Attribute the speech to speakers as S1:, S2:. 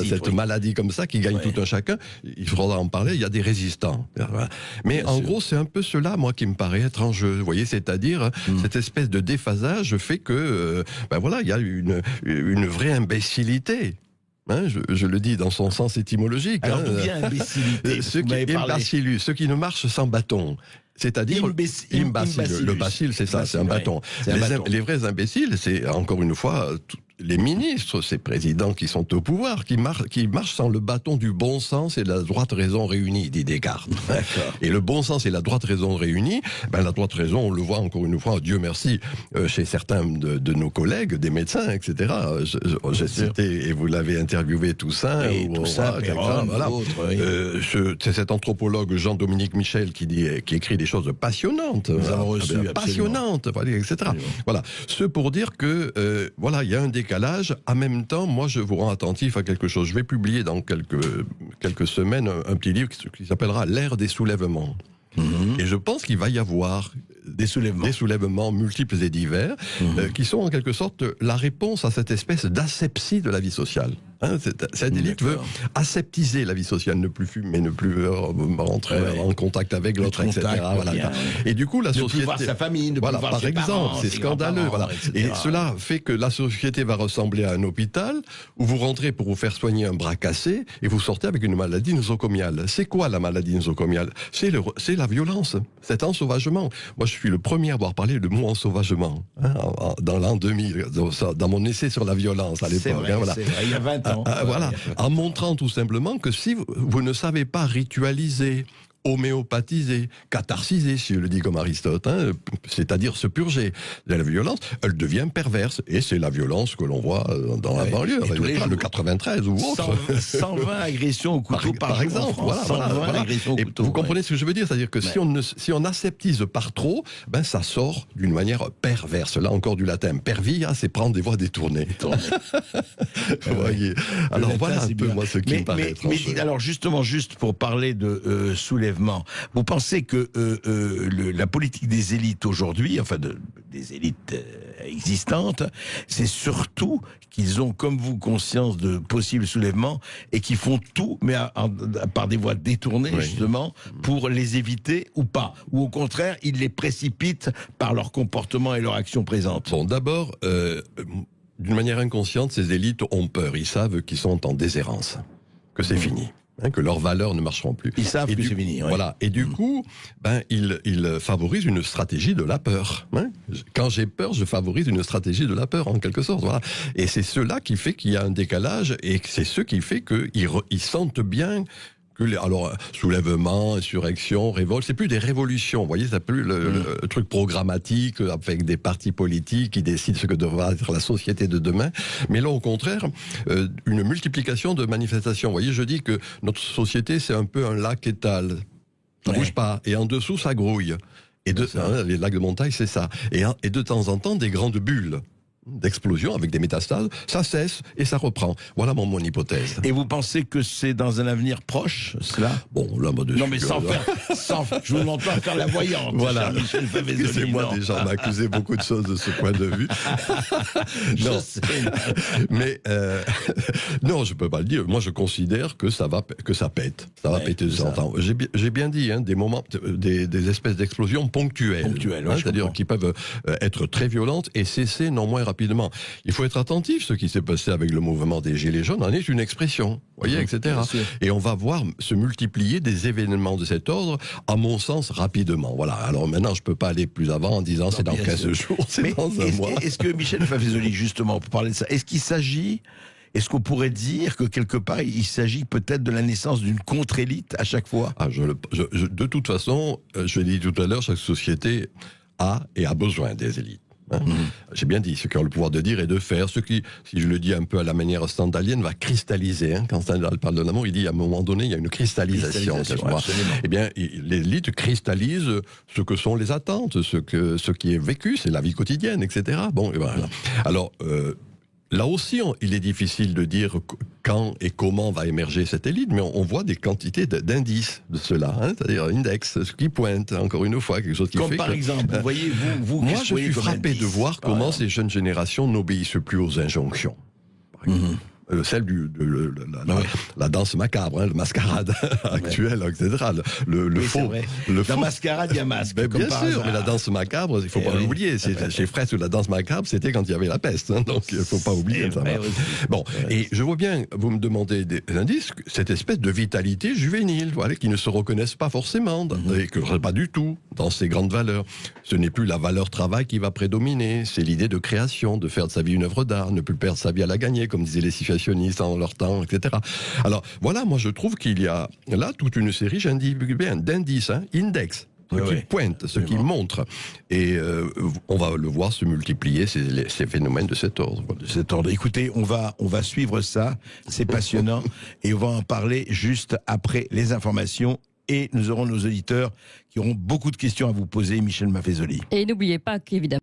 S1: cette maladie comme ça qui gagne tout un chacun. Il faudra en parler. Il y a des résistants. Mais en gros, c'est un peu cela, moi, qui me paraît être en jeu. Vous voyez, c'est-à-dire cette espèce de déphasage fait que, il y a une vraie imbécilité. Je le dis dans son sens étymologique.
S2: Alors, d'où vient imbécilité?
S1: Ceux qui ne marchent sans bâton. C'est-à-dire imbécile. Le bacille, c'est ça, c'est un bâton. Les vrais imbéciles, c'est encore une fois les ministres, ces présidents qui sont au pouvoir, qui marchent sans le bâton du bon sens et de la droite raison réunie, dit Descartes. Et le bon sens et la droite raison réunie, la droite raison, on le voit encore une fois, Dieu merci, chez certains de nos collègues, des médecins, etc. J'ai cité, et vous l'avez interviewé, Toussaint, c'est cet anthropologue Jean-Dominique Michel qui écrit des choses passionnantes.
S2: Nous avons reçu,
S1: passionnantes, etc. Voilà. Ce pour dire que, il y a un décalage. En même temps, moi, je vous rends attentif à quelque chose. Je vais publier dans quelques semaines un petit livre qui s'appellera L'ère des soulèvements. Et je pense qu'il va y avoir des soulèvements multiples et divers qui sont en quelque sorte la réponse à cette espèce d'asepsie de la vie sociale. Cette élite veut aseptiser la vie sociale, ne plus fumer, ne plus rentrer en contact avec l'autre, etc. Et du coup, la société...
S2: Ne plus voir sa famille, ne plus voir ses parents,
S1: c'est scandaleux. Et cela fait que la société va ressembler à un hôpital où vous rentrez pour vous faire soigner un bras cassé et vous sortez avec une maladie nosocomiale. C'est quoi la maladie nosocomiale? C'est la violence, cet ensauvagement. Moi, je suis le premier à avoir parlé de mot ensauvagement dans l'an 2000, dans mon essai sur la violence à l'époque.
S2: C'est vrai, il y a 20 ans.
S1: En montrant tout simplement que si vous ne savez pas ritualiser, homéopathiser, catharsiser, si je le dis comme Aristote, c'est-à-dire se purger de la violence, elle devient perverse. Et c'est la violence que l'on voit dans la banlieue, le 93 ou autre.
S2: 120 agressions au couteau par exemple. Agressions au couteau.
S1: Vous comprenez ce que je veux dire? C'est-à-dire que si on aseptise par trop, ça sort d'une manière perverse. Là encore du latin. Pervia, c'est prendre des voies détournées. Vous voyez. Alors voilà un peu moi ce qui me paraît étrange.
S2: Mais alors justement, juste pour parler de soulèvement, vous pensez que la politique des élites aujourd'hui, enfin des élites existantes, c'est surtout qu'ils ont comme vous conscience de possibles soulèvements et qui font tout, mais par des voies détournées justement, pour les éviter ou pas? Ou au contraire, ils les précipitent par leur comportement et leur action présente?
S1: Bon, d'abord, d'une manière inconsciente, ces élites ont peur. Ils savent qu'ils sont en déshérence, que c'est fini. Que leurs valeurs ne marcheront plus.
S2: Ils savent que c'est fini.
S1: Voilà. Et du coup, ils favorisent une stratégie de la peur. Quand j'ai peur, je favorise une stratégie de la peur, en quelque sorte. Voilà. Et c'est cela qui fait qu'il y a un décalage, et c'est ce qui fait qu'ils sentent bien que soulèvement, insurrection, révolte, c'est plus des révolutions, vous voyez, c'est plus le truc programmatique avec des partis politiques qui décident ce que devra être la société de demain, mais là au contraire, une multiplication de manifestations. Vous voyez, je dis que notre société c'est un peu un lac étal, ça bouge pas, et en dessous ça grouille. Et les lacs de montagne c'est ça. Et de temps en temps des grandes bulles d'explosion avec des métastases, ça cesse et ça reprend. Voilà mon hypothèse.
S2: Et vous pensez que c'est dans un avenir proche, cela?
S1: Bon, là, moi,
S2: non, mais je vous demande pas de faire la voyante.
S1: Voilà. Excusez-moi, déjà, on m'a accusé beaucoup de choses de ce point de vue. Non. Mais, non, je peux pas le dire. Moi, je considère que ça pète. Ça va péter de temps. J'ai bien dit, des moments, des espèces d'explosions ponctuelles. C'est-à-dire qui peuvent être très violentes et cesser non moins rapidement. Il faut être attentif. Ce qui s'est passé avec le mouvement des Gilets jaunes en est une expression, voyez, etc. Et on va voir se multiplier des événements de cet ordre, à mon sens, rapidement. Voilà. Alors maintenant, je peux pas aller plus avant en disant c'est dans 15 jours, c'est dans un mois.
S2: Est-ce que Michel Favezoli, justement, pour parler de ça, est-ce qu'on pourrait dire que quelque part, il s'agit peut-être de la naissance d'une contre-élite à chaque fois?
S1: De toute façon, je l'ai dit tout à l'heure, chaque société a besoin des élites. J'ai bien dit, ceux qui ont le pouvoir de dire et de faire, ce qui, si je le dis un peu à la manière stendhalienne, va cristalliser. Quand Stendhal parle de l'amour, il dit à un moment donné, il y a une cristallisation. Eh bien, l'élite cristallise ce que sont les attentes, ce qui est vécu, c'est la vie quotidienne, etc. Bon, et voilà. Alors, là aussi, il est difficile de dire quand et comment va émerger cette élite, mais on voit des quantités d'indices de cela, c'est-à-dire index, ce qui pointe, encore une fois, quelque chose qui
S2: comme
S1: fait
S2: par exemple, vous voyez,
S1: moi je suis frappé de voir comment ces jeunes générations n'obéissent plus aux injonctions. celle la danse macabre, hein, le mascarade actuel, etc. Le
S2: Oui,
S1: faux.
S2: Dans mascarade, il y a masque.
S1: Ben,
S2: comme
S1: bien
S2: par
S1: sûr,
S2: hasard.
S1: mais la danse macabre, il ne faut pas l'oublier. Chez Fraisse, la danse macabre, c'était quand il y avait la peste. Hein, donc il ne faut pas oublier ça. Bon, et je vois bien, vous me demandez des indices, cette espèce de vitalité juvénile, voilà, qui ne se reconnaissent pas forcément, et que pas du tout dans ces grandes valeurs. Ce n'est plus la valeur travail qui va prédominer, c'est l'idée de création, de faire de sa vie une œuvre d'art, ne plus perdre sa vie à la gagner, comme disaient les situationnistes en leur temps, etc. Alors voilà, moi je trouve qu'il y a là toute une série, j'ai dit bien, d'indices, hein, index, qui pointent, ce qui montre. Et on va le voir se multiplier, ces phénomènes de cet ordre.
S2: De cet ordre. Écoutez, on va suivre ça, c'est passionnant, et on va en parler juste après les informations. Et nous aurons nos auditeurs qui auront beaucoup de questions à vous poser, Michel Maffezoli.
S3: Et n'oubliez pas qu'évidemment,